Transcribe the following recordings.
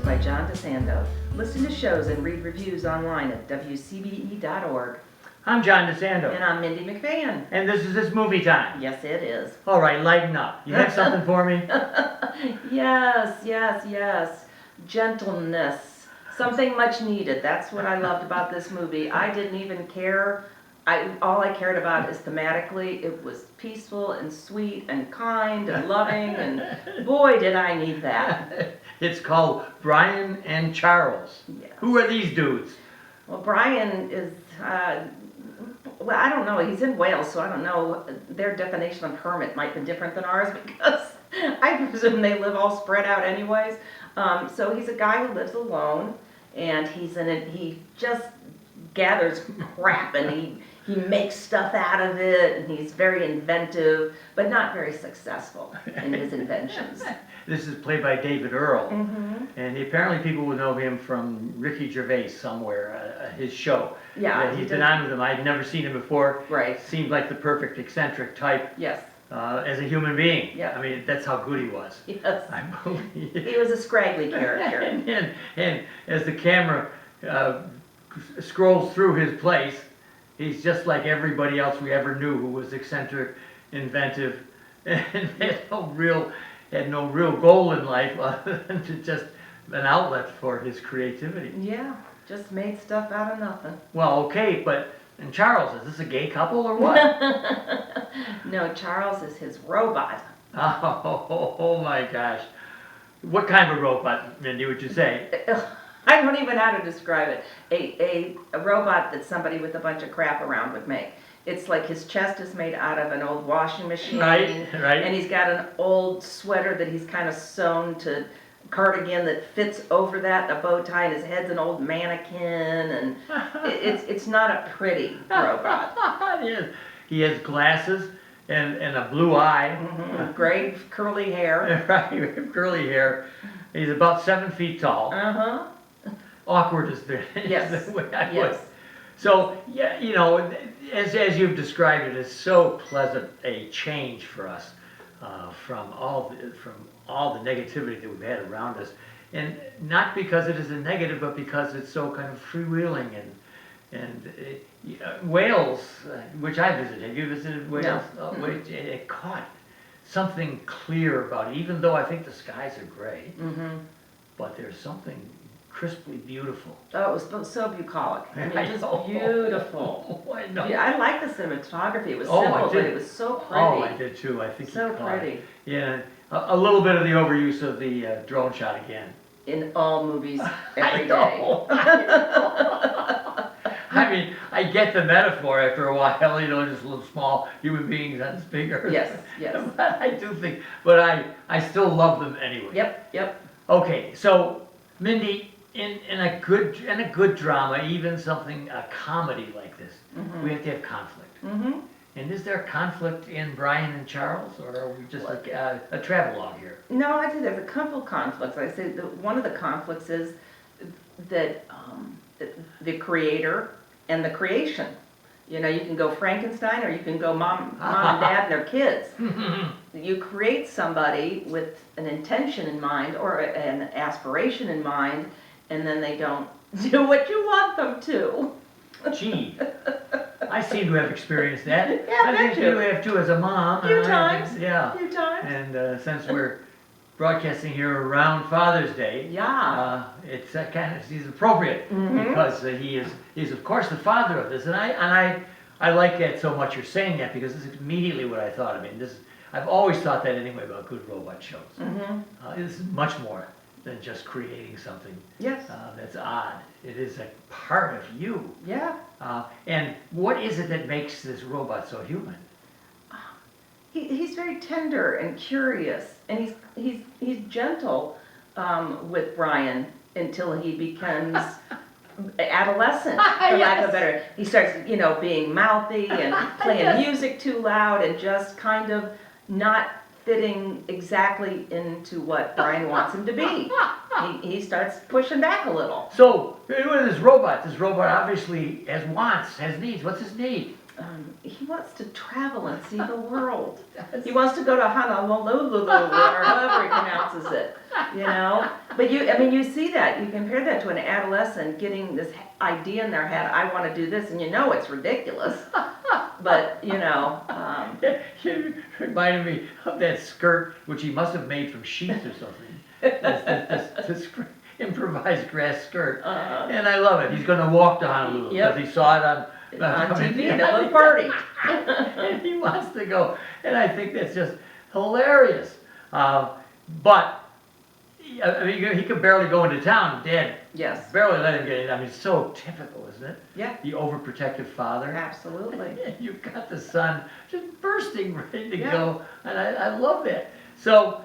by John DeSando. Listen to shows and read reviews online at wcbe.org. I'm John DeSando. And I'm Mindy McMahon. And this is This Movie Time. Yes, it is. All right, lighten up. You have something for me? Yes. Gentleness. Something much needed. That's what I loved about this movie. I didn't even care. All I cared about is thematically, it was peaceful and sweet and kind and loving, and boy, did I need that. It's called Brian and Charles. Yes. Who are these dudes? Well, Brian is, well, I don't know. He's in Wales, so I don't know. Their definition of hermit might be different than ours because I presume they live all spread out anyways. So he's a guy who lives alone, and he just gathers crap, and he makes stuff out of it, and he's very inventive, but not very successful in his inventions. This is played by David Earl, Mm-hmm. and apparently people would know him from Ricky Gervais somewhere, his show. Yeah, he's been on with him. I'd never seen him before. Right. Seemed like the perfect eccentric type. Yes. As a human being. Yep. I mean, that's how good he was. Yes. I believe. He was a scraggly character. and as the camera scrolls through his place, he's just like everybody else we ever knew who was eccentric, inventive, and had no real goal in life other than to just an outlet for his creativity. Yeah, just made stuff out of nothing. Well, okay, and Charles, is this a gay couple or what? No, Charles is his robot. Oh my gosh. What kind of robot, Mindy, would you say? I don't even know how to describe it. A robot that somebody with a bunch of crap around would make. It's like his chest is made out of an old washing machine. Right. And he's got an old sweater that he's kind of sewn to cardigan that fits over that, a bow tie, and his head's an old mannequin, and it's not a pretty robot. He has glasses and a blue eye. Mm-hmm. Gray curly hair. Right, curly hair. He's about 7 feet tall. Uh-huh. Awkward is the, Yes. is the way I Yes. put. So, yeah, as you've described it, it's so pleasant a change for us from all the negativity that we've had around us, and not because it is a negative, but because it's so kind of freewheeling and Wales, which I visited. Have you visited Wales? No. Oh, wait, it caught something clear about it, even though I think the skies are gray, but there's something crisply beautiful. Oh, it was so bucolic. I mean, I just know. beautiful. I know. Yeah, I like the cinematography. It was Oh, I simple, but did. it was so pretty. Oh, I did too. I think So you caught pretty. it. Yeah, a little bit of the overuse of the drone shot again. In all movies, every I know. I mean, I get the metaphor after a while, just little small human beings on speakers. Yes. But I do think, but I still love them anyway. Yep. Okay, so Mindy, in a good drama, even a comedy like this, we have to have conflict. Mm-hmm. And is there conflict in Brian and Charles, or are we just like a travelogue here? No, I think there's a couple conflicts. Like I say, one of the conflicts is that the creator and the creation. You know, you can go Frankenstein, or you can go mom and dad and their kids. You create somebody with an intention in mind or an aspiration in mind, and then they don't do what you want them to. Gee, I seem to have experienced that. Yeah, I I think bet you you. have too as a mom. A few times. Yeah. A few times. And since we're broadcasting here around Father's Day, Yeah. it's he's appropriate because he's of course the father of this, and I like that so much. You're saying that because this is immediately what I thought. I mean, I've always thought that anyway about good robot shows. This is much more than just creating something Yes. that's odd. It is a part of you. Yeah. And what is it that makes this robot so human? He's very tender and curious, and he's gentle with Brian until he becomes adolescent, for lack of a better. He starts, being mouthy and playing music too loud and just kind of not fitting exactly into what Brian wants him to be. He starts pushing back a little. So, with this robot obviously has wants, has needs. What's his need? he wants to travel and see the world. He wants to go to Honolulu, or however he pronounces it, you know? But you see that, you compare that to an adolescent getting this idea in their head, I want to do this, and you know it's ridiculous. But, You reminded me of that skirt, which he must have made from sheets or something. This improvised grass skirt. And I love it. He's going to walk to Honolulu Yep. because he saw it on TV, and it looked party. and he wants to go. And I think that's just hilarious. But I mean, he could barely go into town. Dad Yes, barely let him get in. I mean, it's so typical, isn't it? yeah, The overprotective father. absolutely. You've got the son just bursting, ready to Yeah. go, and I love that. So,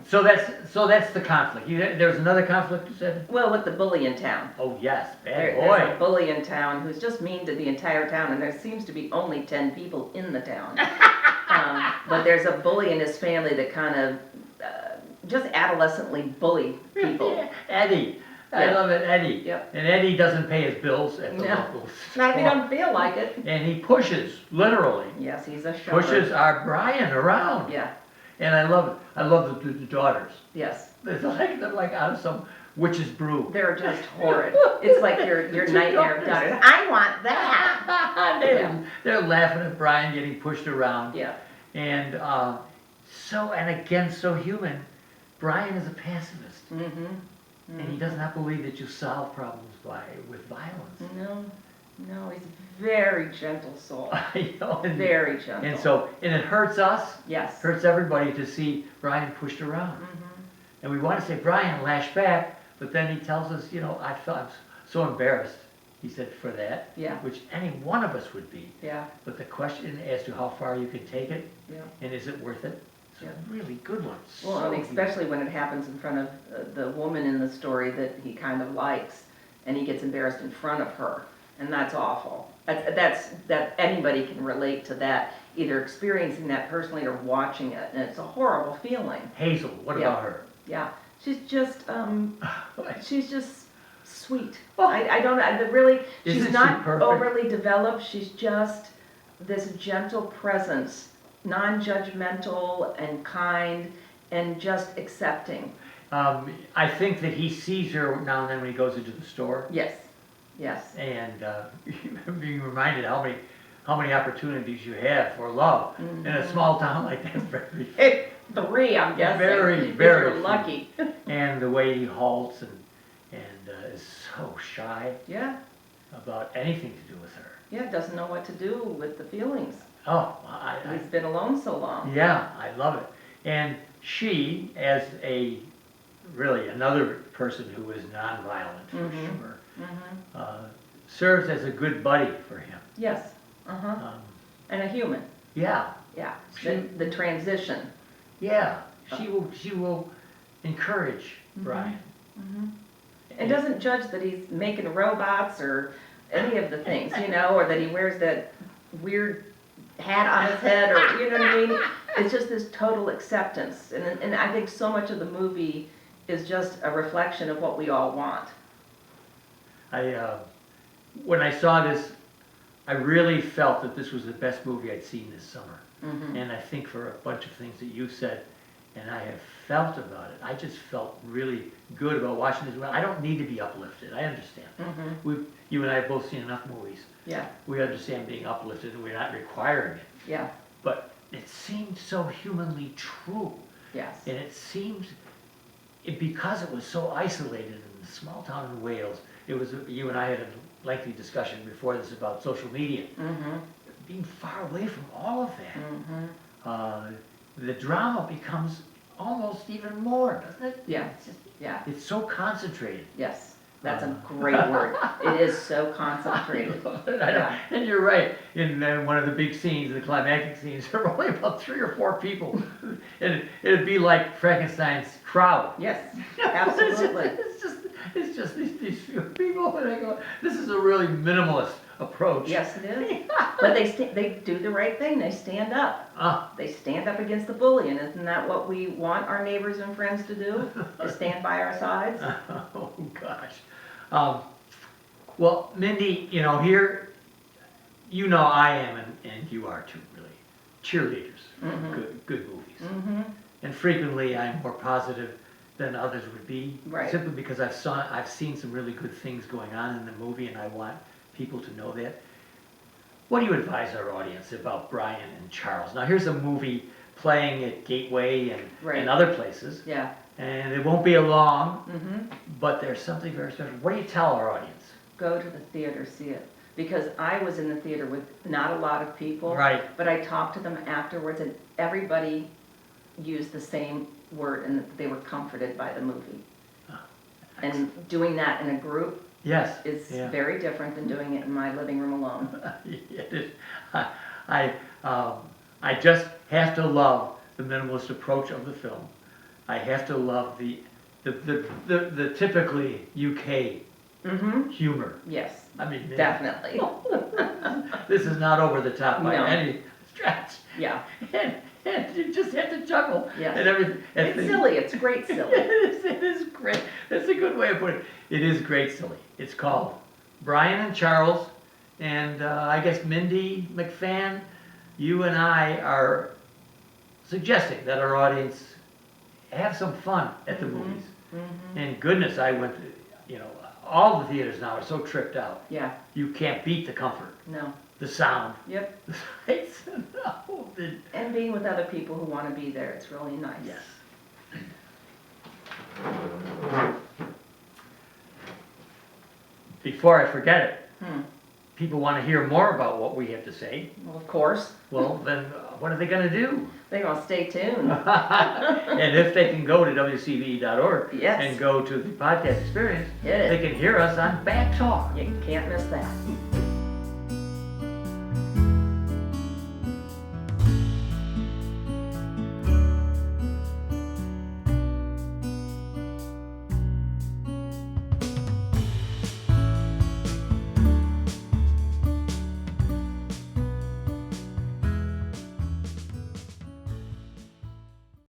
so that's the conflict. There was another conflict you said? Well, with the bully in town. Oh yes, bad There's a boy. bully in town who's just mean to the entire town, and there seems to be only 10 people in the town. But there's a bully in his family that kind of just adolescently bully people. Eddie. I Yeah. love it, Eddie. Yep. And Eddie doesn't pay his bills at the No. local Not if he store. don't feel like it. And he pushes, literally, Yes, he's a shower. pushes our Brian around. Yeah, And I love it. I love the daughters. yes. They're like out of some witch's brew. They're just horrid. It's like your Two nightmare daughters. daughters. I want that. They're laughing at Brian getting pushed around. Yeah, And and again, so human. Brian is a pacifist, mm-hmm. and he does not believe that you solve problems with violence. No, he's a very gentle soul. You know, and, Very gentle. and it hurts us, Yes. hurts everybody to see Brian pushed around. Mm-hmm. And we want to say, Brian, lash back, but then he tells us, I felt so embarrassed, he said, for that, Yeah, which any one of us would be. yeah, But the question as to how far you can take it, yeah. and is it worth it? It's Yeah. a really good one. Well, So and especially when it happens in front of the woman in the story that he kind of likes, and he gets embarrassed in front of her, and that's awful. That anybody can relate to that, either experiencing that personally or watching it, and it's a horrible feeling. Hazel, what Yeah. about her? Yeah, she's just sweet. Oh. I don't really. Isn't She's she not perfect? overly developed. She's just this gentle presence, non-judgmental and kind, and just accepting. I think that he sees her now and then when he goes into the store, Yes, yes, and being reminded how many opportunities you have for love in a small town like that. Very, 3, I'm guessing. Very, If very you're few. lucky. and the way he halts and is so shy Yeah, about anything to do with her. yeah, doesn't know what to do with the feelings. Oh, He's been alone so long. yeah, I love it. And she, as really another person who is nonviolent for Mhm. sure, Mm-hmm. serves as a good buddy for him. Yes, uh-huh, Um, and a human, yeah, yeah, She- the transition. yeah, she will encourage Brian. Mhm. And doesn't judge that he's making robots or any of the things, or that he wears that weird hat on his head, or, you know what I mean? It's just this total acceptance, and I think so much of the movie is just a reflection of what we all want. When I saw this, I really felt that this was the best movie I'd seen this summer. Mhm. And I think for a bunch of things that you said, and I have felt about it, I just felt really good about watching this. Well, I don't need to be uplifted. I understand. Mhm. You and I have both seen enough movies. Yeah, We understand being uplifted, and we're not requiring it. yeah, But it seemed so humanly true, yes, and it seemed, because it was so isolated in the small town in Wales. It was, you and I had a lengthy discussion before this about social media, mhm, being far away from all of that. mhm, The drama becomes almost even more, doesn't it? yeah, yeah, It's so concentrated. yes, that's a great word. It is so concentrated. I know. And you're right. In one of the big scenes, the climactic scenes, there were only about 3 or 4 people, and it'd be like Frankenstein's crowd. Yes, absolutely. It's just these few people, and I go, this is a really minimalist approach. Yes, it is. But they do the right thing. They stand up. Ah, They stand up against the bully, and isn't that what we want our neighbors and friends to do? To stand by our sides? oh gosh. Well, Mindy, here you know I am, and you are too, really, cheerleaders for Mhm. good movies. Mhm. And frequently I'm more positive than others would be. Right. Simply because I've seen some really good things going on in the movie, and I want people to know that. What do you advise our audience about Brian and Charles? Now, here's a movie playing at Gateway Right. and other places, Yeah. and it won't be a long, Mhm. but there's something very special. What do you tell our audience? Go to the theater, see it. Because I was in the theater with not a lot of people. Right. But I talked to them afterwards, and everybody used the same word, and that they were comforted by the movie. And doing that in a group Yes. is Yeah. very different than doing it in my living room alone. It is. I, I just have to love the minimalist approach of the film. I have to love the typically UK Mm-hmm. humor. Yes, I mean, definitely. this is not over the top by No. any stretch. Yeah, And you just have to chuckle. Yes. And everything. And it's silly, it's great silly. It is great. That's a good way of putting it. It is great silly. It's called Brian and Charles, and I guess Mindy McFan, you and I are suggesting that our audience have some fun at the movies. Mm-hmm. And goodness, I went to, all the theaters now are so tripped out. Yeah, You can't beat the comfort, no, the sound, yep. the sights. No, And being with other people who want to be there, it's really nice. yes. Before I forget it, people want to hear more about what we have to say. Well, of course, Well, then what are they going to do? they're gonna stay tuned. And if they can go to wcbe.org Yes. and go to the podcast experience, Hit it. they can hear us on Back Talk. You can't miss that.